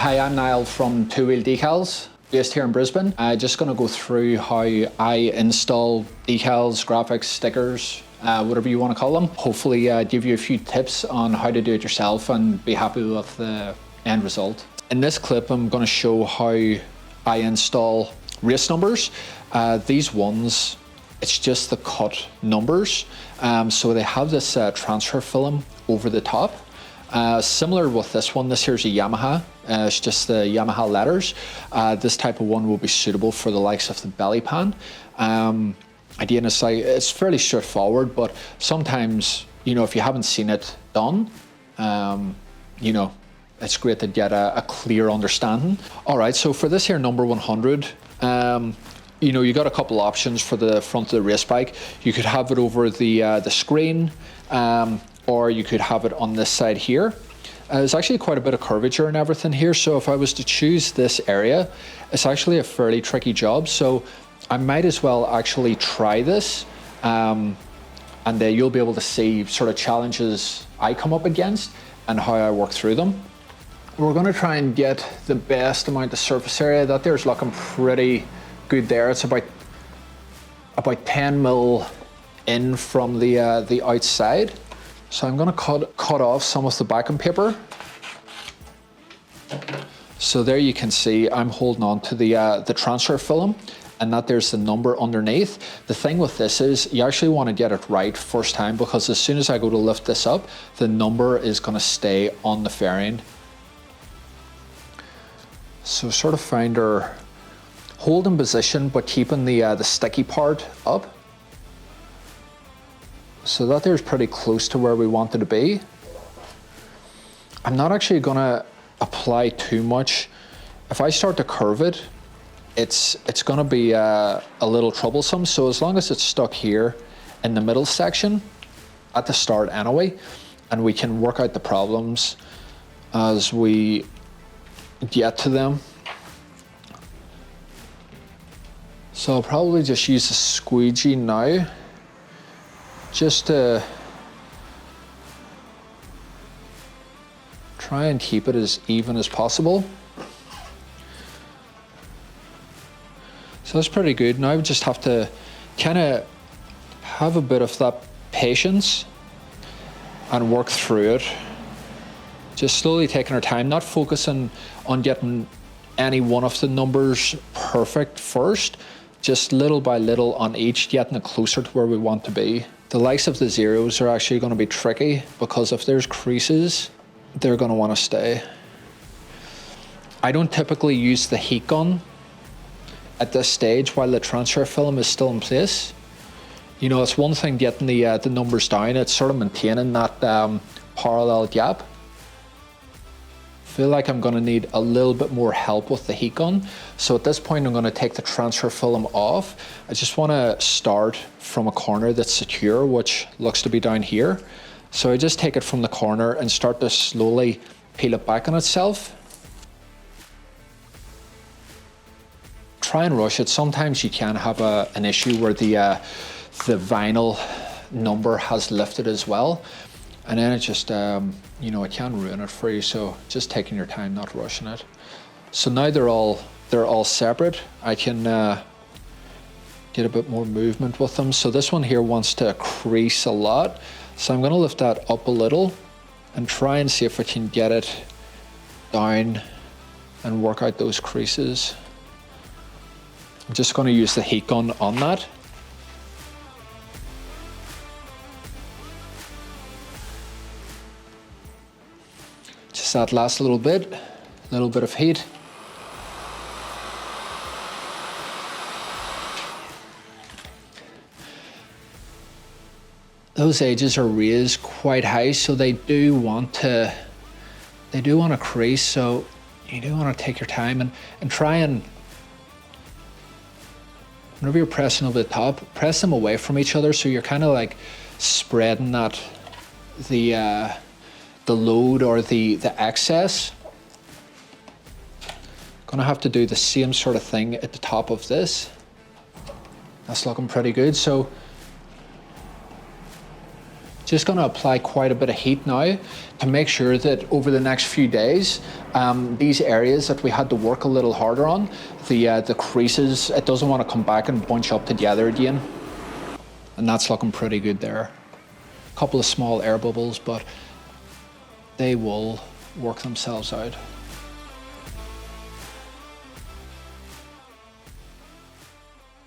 Hi, I'm Niall from Wheel Decals, based here in Brisbane. I'm just going to go through how I install decals, graphics, stickers, whatever you want to call them. Hopefully give you a few tips on how to do it yourself and be happy with the end result. In this clip, I'm going to show how I install race numbers. These ones, it's just the cut numbers. So they have this transfer film over the top. Similar with this one, this here's a Yamaha. It's just the Yamaha letters. This type of one will be suitable for the likes of the belly pan. Again, it's fairly straightforward, but sometimes, you know, if you haven't seen it done, you know, it's great to get a clear understanding. All right, so for this here number 100, you know, you got a couple options for the front of the race bike. You could have it over the screen, or you could have it on this side here. There's actually quite a bit of curvature and everything here, so if I was to choose this area, it's actually a fairly tricky job, so I might as well actually try this, and you'll be able to see sort of challenges I come up against and how I work through them. We're going to try and get the best amount of surface area. That there's looking pretty good there. It's about 10 mil in from the outside. So I'm going to cut off some of the backing paper. So there you can see I'm holding on to the transfer film, and that there's the number underneath. The thing with this is you actually want to get it right first time, because as soon as I go to lift this up, the number is going to stay on the fairing. So sort of find our holding position, but keeping the sticky part up. So that there's pretty close to where we want it to be. I'm not actually gonna apply too much. If I start to curve it, it's gonna be a little troublesome. So as long as it's stuck here in the middle section at the start anyway, and we can work out the problems as we get to them. So I'll probably just use a squeegee now, just to try and keep it as even as possible. So that's pretty good. Now we just have to kind of have a bit of that patience and work through it. Just slowly taking our time, not focusing on getting any one of the numbers perfect first, just little by little on each, getting it closer to where we want to be. The likes of the zeros are actually going to be tricky, because if there's creases, they're going to want to stay. I don't typically use the heat gun at this stage while the transfer film is still in place. You know, it's one thing getting the numbers down, it's sort of maintaining that parallel gap. Feel like I'm going to need a little bit more help with the heat gun. So at this point, I'm going to take the transfer film off. I just want to start from a corner that's secure, which looks to be down here. So I just take it from the corner and start to slowly peel it back on itself. Try and rush it. Sometimes you can have an issue where the vinyl number has lifted as well. And then it just, you know, it can ruin it for you. So just taking your time, not rushing it. So now they're all separate. I can get a bit more movement with them. So this one here wants to crease a lot. So I'm going to lift that up a little and try and see if I can get it down and work out those creases. I'm just going to use the heat gun on that. Just that last little bit of heat. Those edges are raised quite high, so they do want to crease, so you do want to take your time and try and, whenever you're pressing over the top, press them away from each other, so you're kind of like spreading that, the load or the excess. Gonna have to do the same sort of thing at the top of this. That's looking pretty good. So Just going to apply quite a bit of heat now to make sure that over the next few days, these areas that we had to work a little harder on, the creases, it doesn't want to come back and bunch up together again. And that's looking pretty good there. A couple of small air bubbles, but they will work themselves out.